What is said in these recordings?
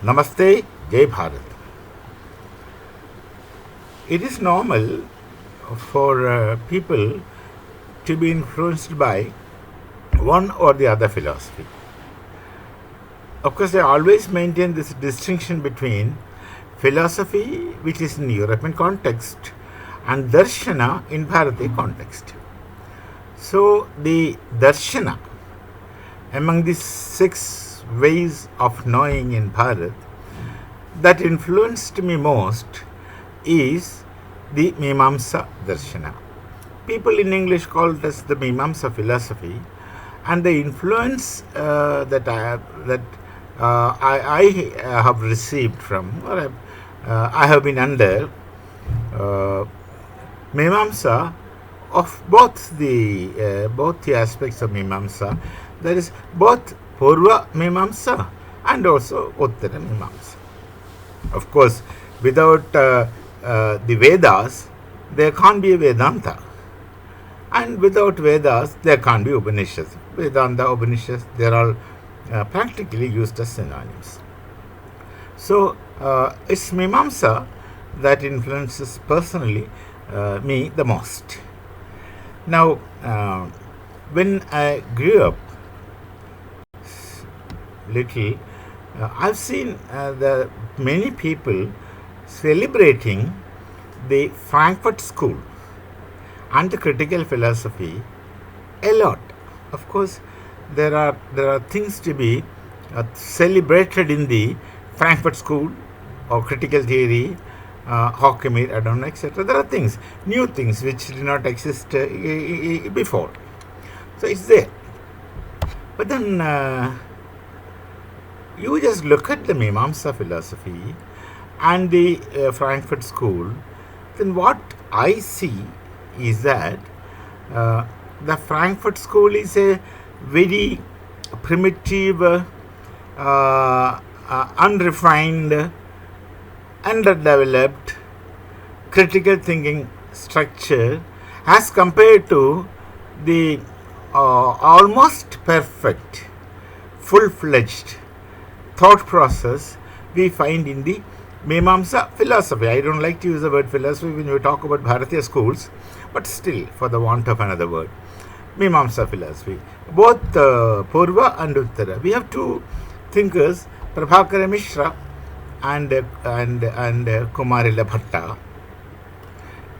Namaste, Jai Bharat. It is normal for people to be influenced by one or the other philosophy. Of course, they always maintain this distinction between philosophy, which is in European context, and darshana in Bharatiya context. So, the darshana, among these 6 ways of knowing in Bharat, that influenced me most is the Mimamsa Darshana. People in English call this the Mimamsa philosophy, and the influence that I have received from, or I have been under Mimamsa of both the aspects of Mimamsa, that is both Purva Mimamsa and also Uttara Mimamsa. Of course, without the Vedas, there can't be a Vedanta. And without Vedas, there can't be Upanishads. Vedanta, Upanishads, they are all practically used as synonyms. So, it's Mimamsa that influences personally me the most. Now, when I grew up little, I've seen the many people celebrating the Frankfurt school and the critical philosophy a lot. Of course, there are things to be celebrated in the Frankfurt school or critical theory, Hawkemir, Adorno, etc. There are things, new things which did not exist before. So it's there. But then you just look at the Mimamsa philosophy and the Frankfurt school, then what I see is that the Frankfurt school is a very primitive, unrefined, underdeveloped critical thinking structure as compared to the almost perfect, full-fledged thought process we find in the Mimamsa philosophy. I don't like to use the word philosophy when you talk about Bharatiya schools, but still, for the want of another word, Mimamsa philosophy. Both Purva and Uttara. We have 2 thinkers, Prabhakara Mishra and Kumarila Bhatta,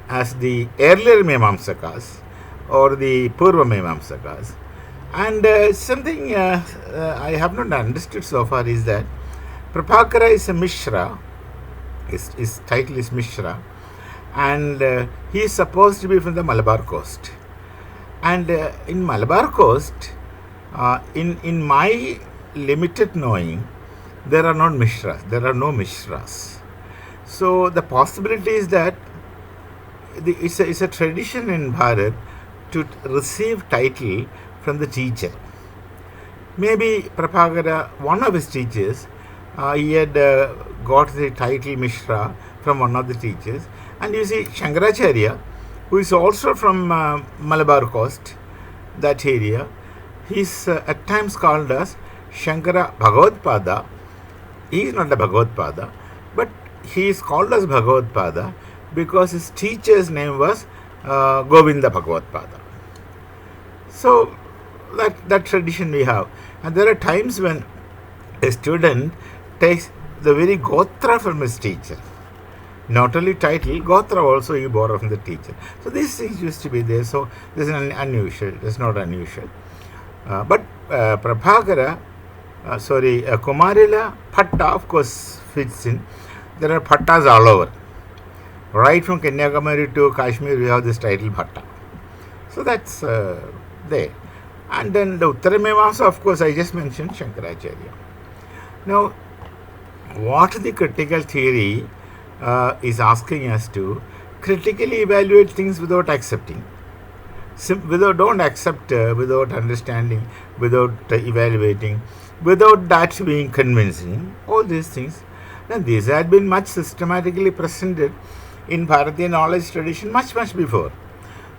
as the earlier Mimamsakas or the Purva Mimamsakas. And something I have not understood so far is that Prabhakara is a Mishra, his title is Mishra, and he is supposed to be from the Malabar coast. And in Malabar coast, in my limited knowing, there are not Mishras, there are no Mishras. So the possibility is that it's a tradition in Bharat to receive title from the teacher. Maybe Prabhakara, one of his teachers, he had got the title Mishra from one of the teachers. And you see Shankaracharya, who is also from Malabar coast, that area, he is at times called as Shankara Bhagavatpada. He is not a Bhagavatpada, but he is called as Bhagavatpada because his teacher's name was Govinda Bhagavatpada. So, that tradition we have. And there are times when a student takes the very Gotra from his teacher. Not only title, Gotra also you borrow from the teacher. So these things used to be there. So this is unusual. It's not unusual. But Prabhakara, Kumarila Bhatta, of course, fits in. There are Bhattas all over. Right from Kanyakumari to Kashmir, we have this title Bhatta. So that's there. And then the Uttara Mimamsa, of course, I just mentioned Shankaracharya. Now, what the critical theory is asking us to critically evaluate things without accepting. Don't accept without understanding, without evaluating, without that being convincing. All these things. And these had been much systematically presented in Bharatiya knowledge tradition much before.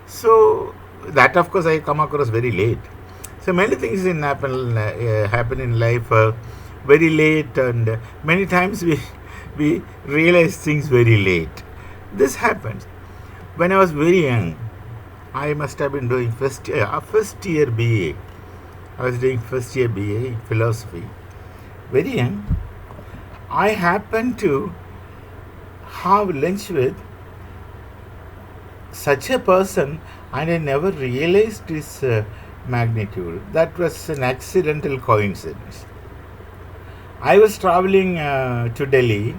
So that, of course, I come across very late. So many things happen in life very late, and many times we realize things very late. This happens. When I was very young, I must have been doing first year BA. I was doing first year BA in philosophy. Very young. I happened to have lunch with such a person, and I never realized his magnitude. That was an accidental coincidence. I was traveling to Delhi.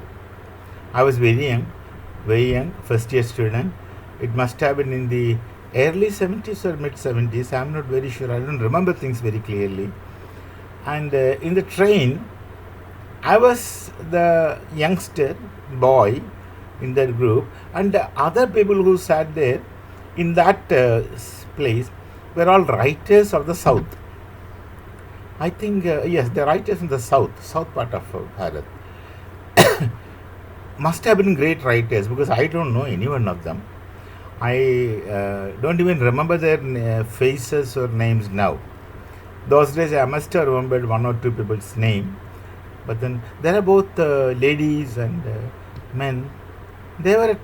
I was very young, first year student. It must have been in the early 70s or mid 70s. I'm not very sure. I don't remember things very clearly. And in the train, I was the youngster boy in that group, and the other people who sat there in that place were all writers of the south. I think, yes, the writers in the south part of Bharat. Must have been great writers, because I don't know any one of them. I don't even remember their faces or names now. Those days I must have remembered one or two people's name. But then there are both ladies and men. There were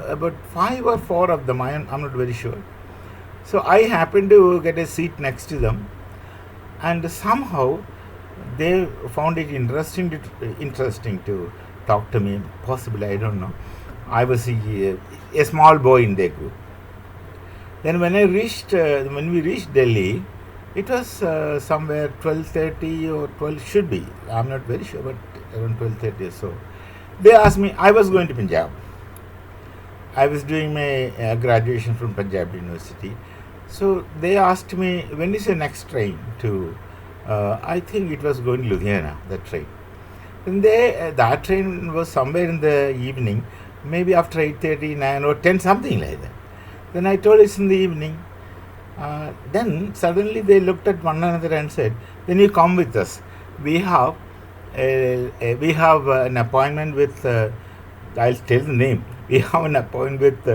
about 5 or 4 of them. I'm not very sure. So I happened to get a seat next to them, and somehow they found it interesting to talk to me. Possibly, I don't know. I was a small boy in their group. Then when we reached Delhi, it was somewhere 12:30 or 12 should be. I'm not very sure, but around 12:30 or so. They asked me. I was going to Punjab. I was doing my graduation from Punjab University. So they asked me, when is your next train to? I think it was going to Ludhiana. That train. And that train was somewhere in the evening, maybe after 8:30, 9 or 10, something like that. Then I told it's in the evening. Then suddenly they looked at one another and said, "Then you come with us. We have an appointment with. I'll tell the name. We have an appointment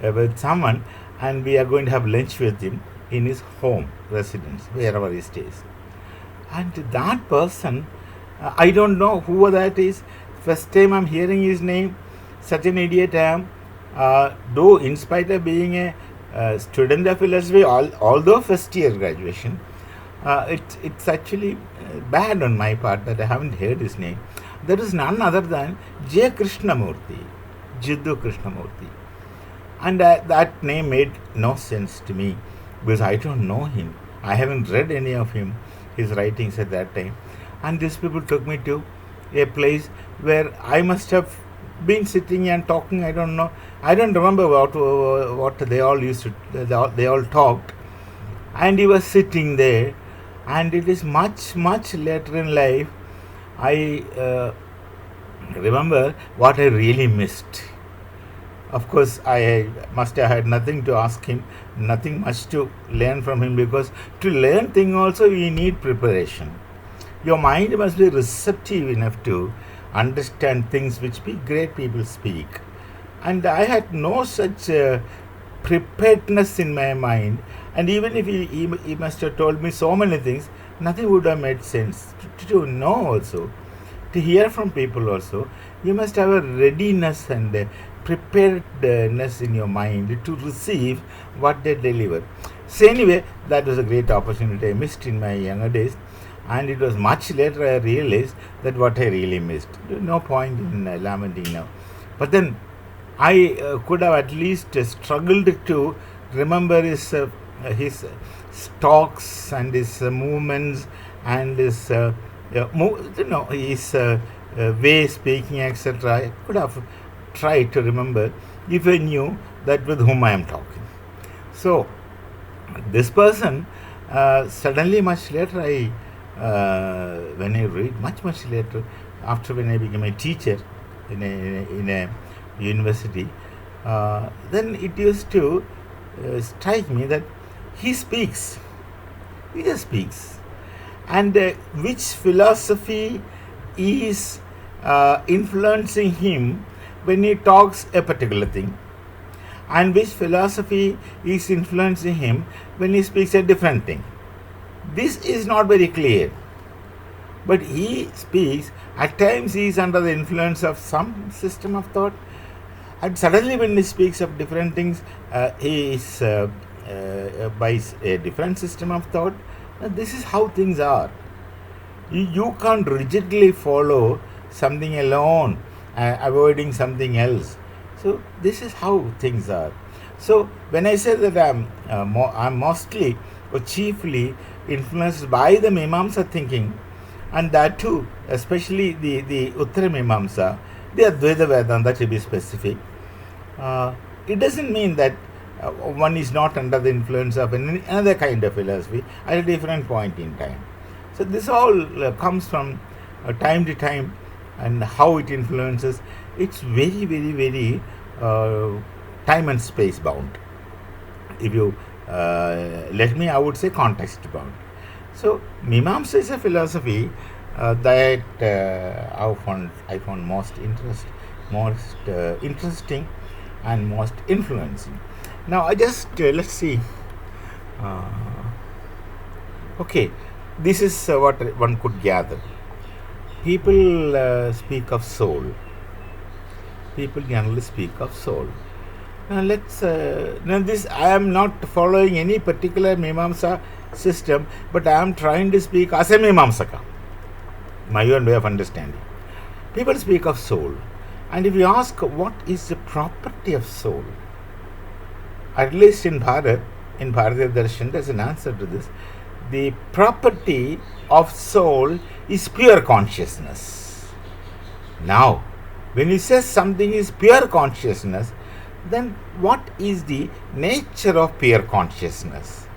with someone, and we are going to have lunch with him in his home residence, wherever he stays." And that person, I don't know who that is. First time I'm hearing his name. Such an idiot I am. Though, in spite of being a student of philosophy, although first year graduation, it's actually bad on my part that I haven't heard his name. That is none other than J. Krishnamurti, Jiddu Krishnamurti. And that name made no sense to me, because I don't know him. I haven't read any of his writings at that time. And these people took me to a place where I must have been sitting and talking. I don't know. I don't remember what they all used to. They all talked, and he was sitting there. And it is much later in life I remember what I really missed. Of course, I must have had nothing to ask him, nothing much to learn from him, because to learn thing also you need preparation. Your mind must be receptive enough to understand things which great people speak. And I had no such preparedness in my mind. And even if he must have told me so many things, nothing would have made sense. To know also, to hear from people also, you must have a readiness and a preparedness in your mind to receive what they deliver. So anyway, that was a great opportunity I missed in my younger days. And it was much later I realized that what I really missed. No point in lamenting now. But then I could have at least struggled to remember his talks and his movements and his his way speaking, etc. I could have tried to remember if I knew that with whom I am talking. So this person suddenly much later when I read much later, after when I became a teacher in a university, then it used to strike me that he just speaks, and which philosophy is influencing him when he talks a particular thing, and which philosophy is influencing him when he speaks a different thing. This is not very clear. But he speaks, at times he is under the influence of some system of thought, and suddenly when he speaks of different things, he is by a different system of thought. This is how things are. You can't rigidly follow something alone, avoiding something else. So this is how things are. So when I say that I'm mostly or chiefly influenced by the Mimamsa thinking, and that too, especially the Uttara Mimamsa, the Advaita Vedanta to be specific, it doesn't mean that one is not under the influence of another kind of philosophy at a different point in time. So this all comes from time to time, and how it influences. It's very, very, very time and space bound. If you let me, I would say context bound. So Mimamsa is a philosophy that I found most interesting and most influencing. Now I just let's see. Okay, this is what one could gather. People speak of soul. People generally speak of soul. Now let's. Now this I am not following any particular Mimamsa system, but I am trying to speak as a Mimamsaka. My own way of understanding. People speak of soul, and if you ask what is the property of soul, at least in Bharatiya Darshan, there's an answer to this. The property of soul is pure consciousness. Now, when you say something is pure consciousness, then what is the nature of pure consciousness?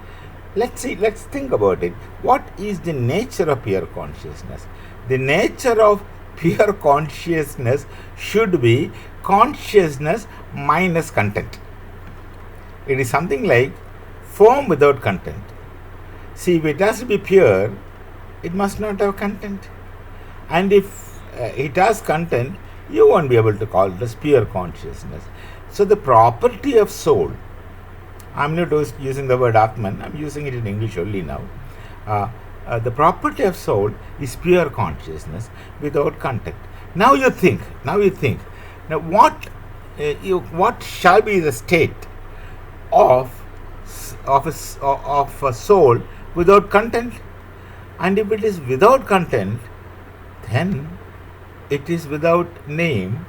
Let's think about it. What is the nature of pure consciousness? The nature of pure consciousness should be consciousness minus content. It is something like form without content. See, if it has to be pure, it must not have content. And if it has content, you won't be able to call it as pure consciousness. So the property of soul, I'm not using the word Atman, I'm using it in English only now. The property of soul is pure consciousness without content. Now you think. Now what shall be the state of a soul without content? And if it is without content, then it is without name,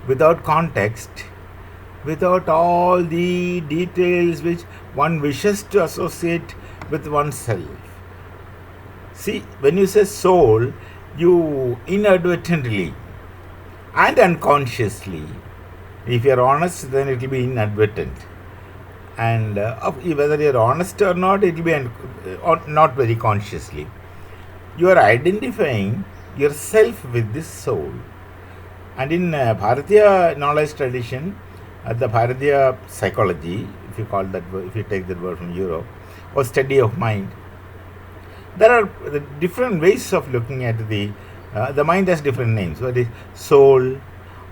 without context, without all the details which one wishes to associate with oneself. See, when you say soul, you inadvertently and unconsciously, if you are honest, then it will be inadvertent. And whether you are honest or not, it will be not very consciously. You are identifying yourself with this soul. And in Bharatiya knowledge tradition, the Bharatiya psychology, if you take that word from Europe, or study of mind, there are different ways of looking at the mind has different names. What is soul,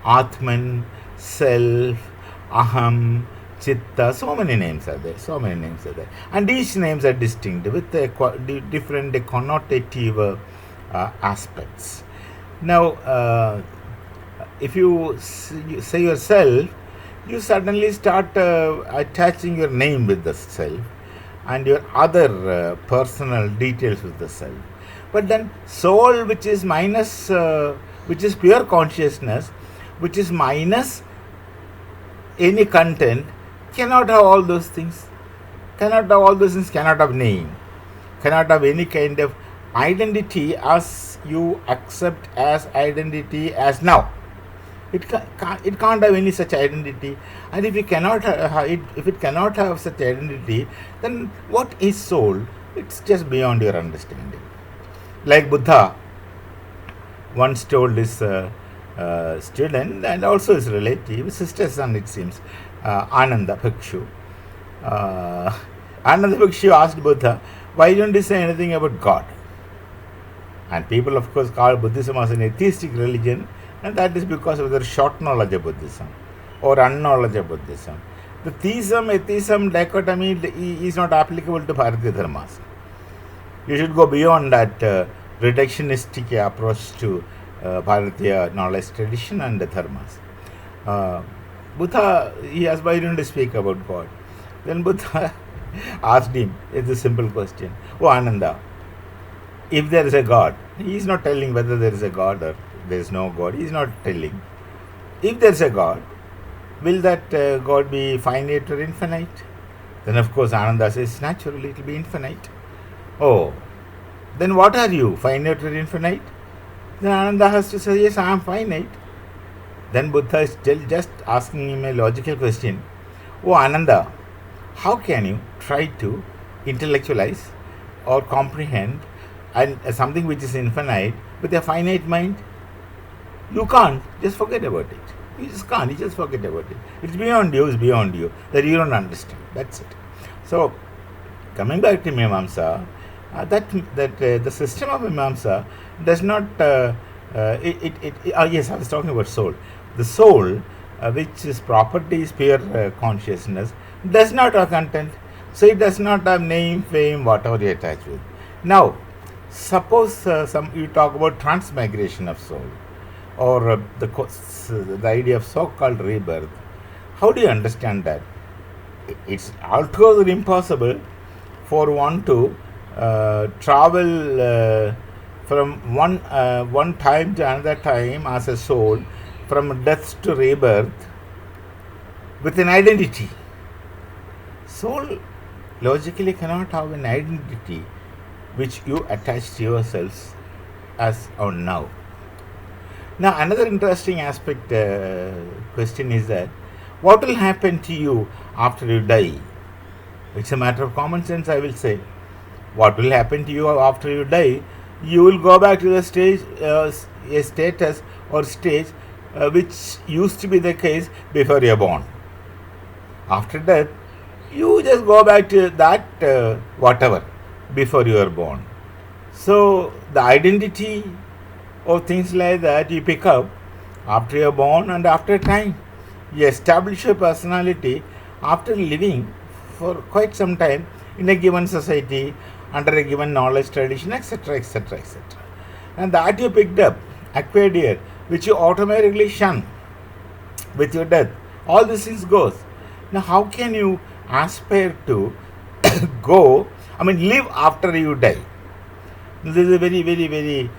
Atman, self, Aham, Chitta, so many names are there. And each names are distinct with different connotative aspects. Now, if you say yourself, you suddenly start attaching your name with the self and your other personal details with the self. But then soul, which is minus, which is pure consciousness, which is minus any content, cannot have all those things. Cannot have name, cannot have any kind of identity as you accept as identity as now. It can't have any such identity. And if it cannot have such identity, then what is soul? It's just beyond your understanding. Like Buddha once told his student and also his relative, his sister's son it seems, Ananda Bhikshu. Ananda Bhikshu asked Buddha, why don't you say anything about God? And people of course call Buddhism as an atheistic religion, and that is because of their short knowledge of Buddhism or unknowledge of Buddhism. The theism dichotomy is not applicable to Bharatiya dharmas. You should go beyond that reductionistic approach to Bharatiya knowledge tradition and the dharmas. Uh, Buddha, he asked, why don't you speak about God? Then Buddha asked him, it's a simple question. Oh, Ananda, if there is a God, he is not telling whether there is a God or there is no God. He is not telling. If there is a God, will that God be finite or infinite? Then of course Ananda says, naturally it will be infinite. Oh, then what are you, finite or infinite? Then Ananda has to say, yes, I am finite. Then Buddha is just asking him a logical question. Oh Ananda, how can you try to intellectualize or comprehend and something which is infinite with a finite mind? You can't. Just forget about it. You just can't. You just forget about it. It's beyond you. It's beyond you. That you don't understand. That's it. So, coming back to Mimamsa, the system of Mimamsa does not. Yes, I was talking about soul. The soul, which is property is pure consciousness, does not have content. So it does not have name, fame, whatever you attach with. Now, suppose you talk about transmigration of soul, or the idea of so-called rebirth. How do you understand that? It's altogether impossible for one to travel from one time to another time as a soul, from death to rebirth, with an identity. Soul logically cannot have an identity which you attach to yourselves as on now. Now, another interesting aspect question is that what will happen to you after you die? It's a matter of common sense, I will say. What will happen to you after you die? You will go back to the stage, a status or stage which used to be the case before you are born. After death, you just go back to that whatever before you are born. So, the identity or things like that you pick up after you are born and after time. You establish your personality after living for quite some time in a given society, under a given knowledge tradition, etc., etc., etc. And that you picked up, acquired here, which you automatically shun with your death. All these things goes. Now, how can you aspire to live after you die? This is a very, very, very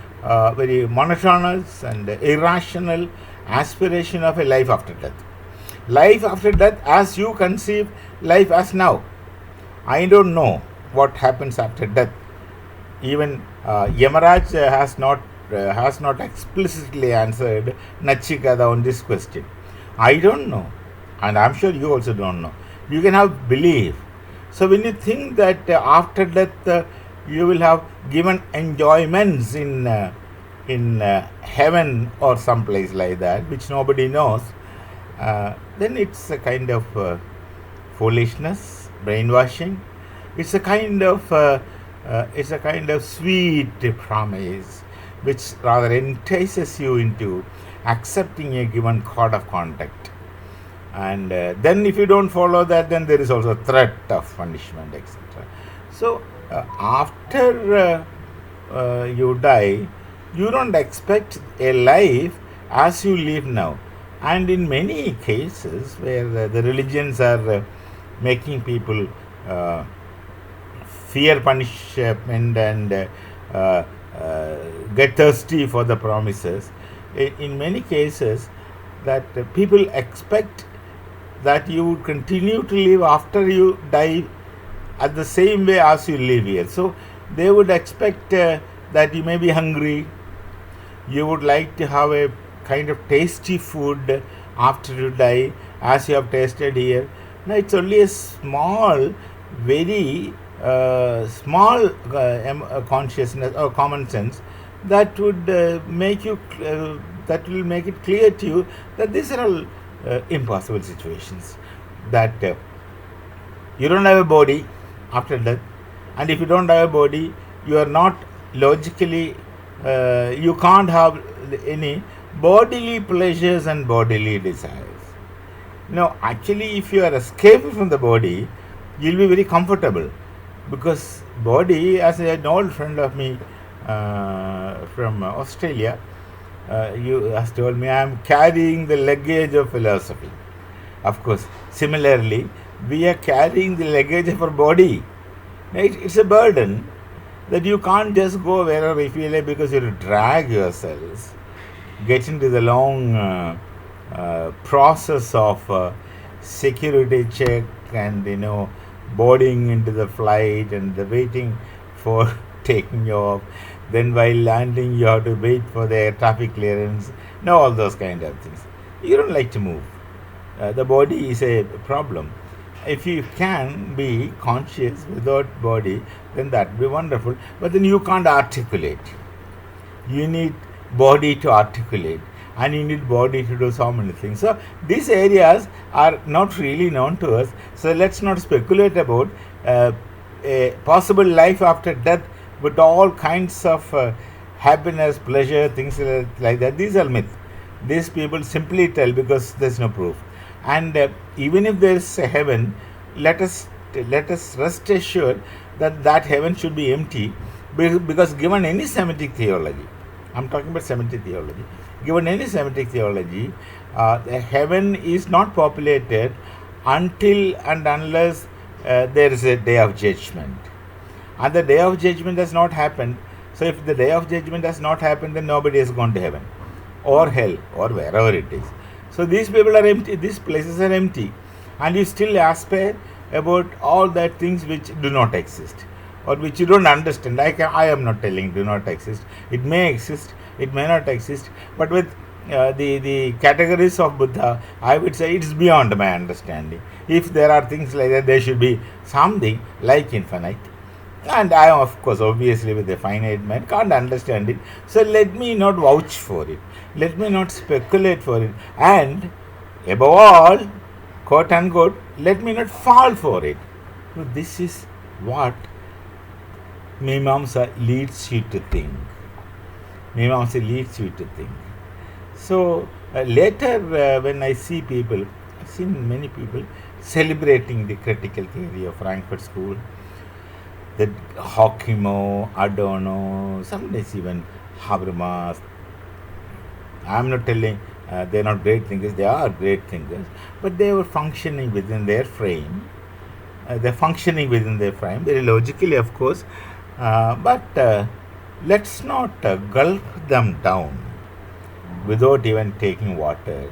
very monotonous and irrational aspiration of a life after death. Life after death as you conceive life as now. I don't know what happens after death. Even Yamaraj has not explicitly answered Nachikada on this question. I don't know, and I'm sure you also don't know. You can have belief. So when you think that after death you will have given enjoyments in heaven or someplace like that, which nobody knows, then it's a kind of foolishness, brainwashing. It's a kind of sweet promise, which rather entices you into accepting a given code of conduct. And then if you don't follow that, then there is also threat of punishment, etc. So after you die, you don't expect a life as you live now. And in many cases where the religions are making people fear punishment and get thirsty for the promises, in many cases that people expect that you would continue to live after you die at the same way as you live here. So they would expect that you may be hungry, you would like to have a kind of tasty food after you die as you have tasted here. Now it's only a small, very small consciousness or common sense that would make you that will make it clear to you that these are all impossible situations, that you don't have a body after death, and if you don't have a body, you are not logically you can't have any bodily pleasures and bodily desires. Now actually, if you are escaping from the body, you will be very comfortable, because body, as an old friend of me from Australia, you has told me I am carrying the luggage of philosophy. Of course, similarly, we are carrying the luggage of our body. Right? It's a burden that you can't just go wherever you feel like, because you have to drag yourselves, get into the long process of security check, and boarding into the flight, and the waiting for taking you off. Then while landing, you have to wait for the air traffic clearance. All those kind of things. You don't like to move. The body is a problem. If you can be conscious without body, then that would be wonderful. But then you can't articulate. You need body to articulate, and you need body to do so many things. So these areas are not really known to us. So let's not speculate about a possible life after death with all kinds of happiness, pleasure, things like that. These are myths. These people simply tell because there's no proof. And even if there is a heaven, let us rest assured that that heaven should be empty, because given any Semitic theology, I'm talking about Semitic theology, given any Semitic theology, the heaven is not populated until and unless there is a day of judgment. And the day of judgment has not happened. So if the day of judgment has not happened, then nobody has gone to heaven or hell or wherever it is. So these people are empty, these places are empty, and you still aspire about all that things which do not exist, or which you don't understand. I am not telling do not exist. It may exist, it may not exist, but with the categories of Buddha, I would say it's beyond my understanding. If there are things like that, there should be something like infinite. And I, of course, obviously with a finite mind, can't understand it. So let me not vouch for it. Let me not speculate for it. And above all, quote unquote, let me not fall for it. So this is what Mimamsa leads you to think. Mimamsa leads you to think. So later, when I see people, I've seen many people celebrating the critical theory of Frankfurt School, that Hakimo, Adorno, sometimes even Habermas. I'm not telling they're not great thinkers, they are great thinkers, but they were functioning within their frame. They're functioning within their frame, very logically, of course, but let's not gulp them down without even taking water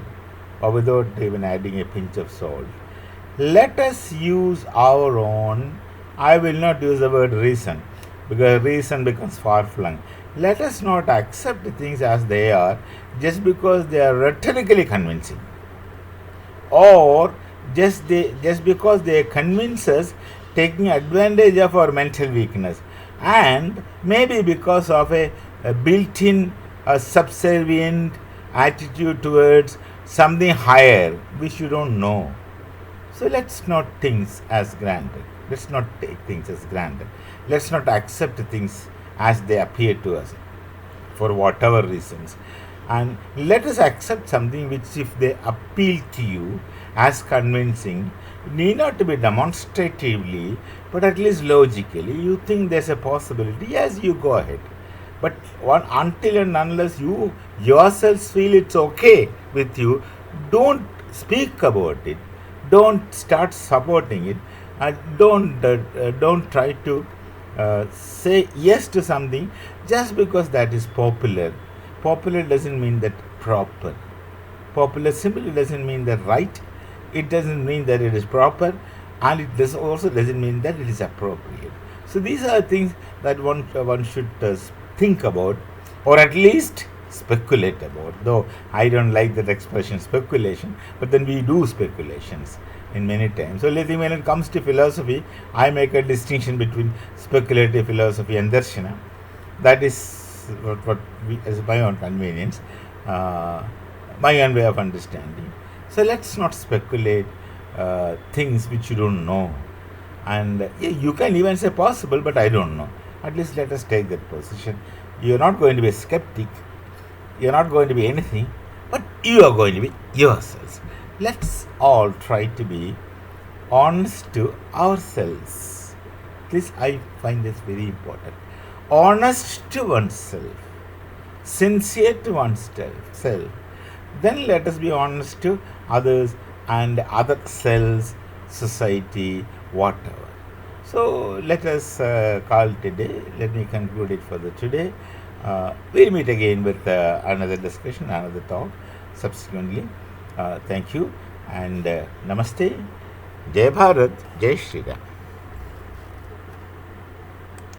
or without even adding a pinch of salt. Let us use our own, I will not use the word reason, because reason becomes far flung. Let us not accept things as they are just because they are rhetorically convincing, or just because they convince us, taking advantage of our mental weakness, and maybe because of a built-in subservient attitude towards something higher which you don't know. So let's not think as granted. Let's not take things as granted. Let's not accept things as they appear to us for whatever reasons. And let us accept something which, if they appeal to you as convincing, need not to be demonstratively, but at least logically, you think there's a possibility, yes, you go ahead. But until and unless you yourselves feel it's okay with you, don't speak about it. Don't start supporting it. Don't try to say yes to something just because that is popular. Popular doesn't mean that proper. Popular simply doesn't mean that right. It doesn't mean that it is proper, and it also doesn't mean that it is appropriate. So these are things that one should think about, or at least speculate about. Though I don't like that expression, speculation, but then we do speculations in many times. So when it comes to philosophy, I make a distinction between speculative philosophy and darshana. That is what we, as my own convenience, my own way of understanding. So let's not speculate things which you don't know. And you can even say possible, but I don't know. At least let us take that position. You're not going to be a skeptic. You're not going to be anything, but you are going to be yourselves. Let's all try to be honest to ourselves. This, I find this very important. honest to oneself, sincere to oneself, then let us be honest to others and other selves, society, whatever. So let us call it a day. Let me conclude it for the today. We'll meet again with another discussion, another talk subsequently. Thank you and Namaste. Jai Bharat, Jai Shri Ram.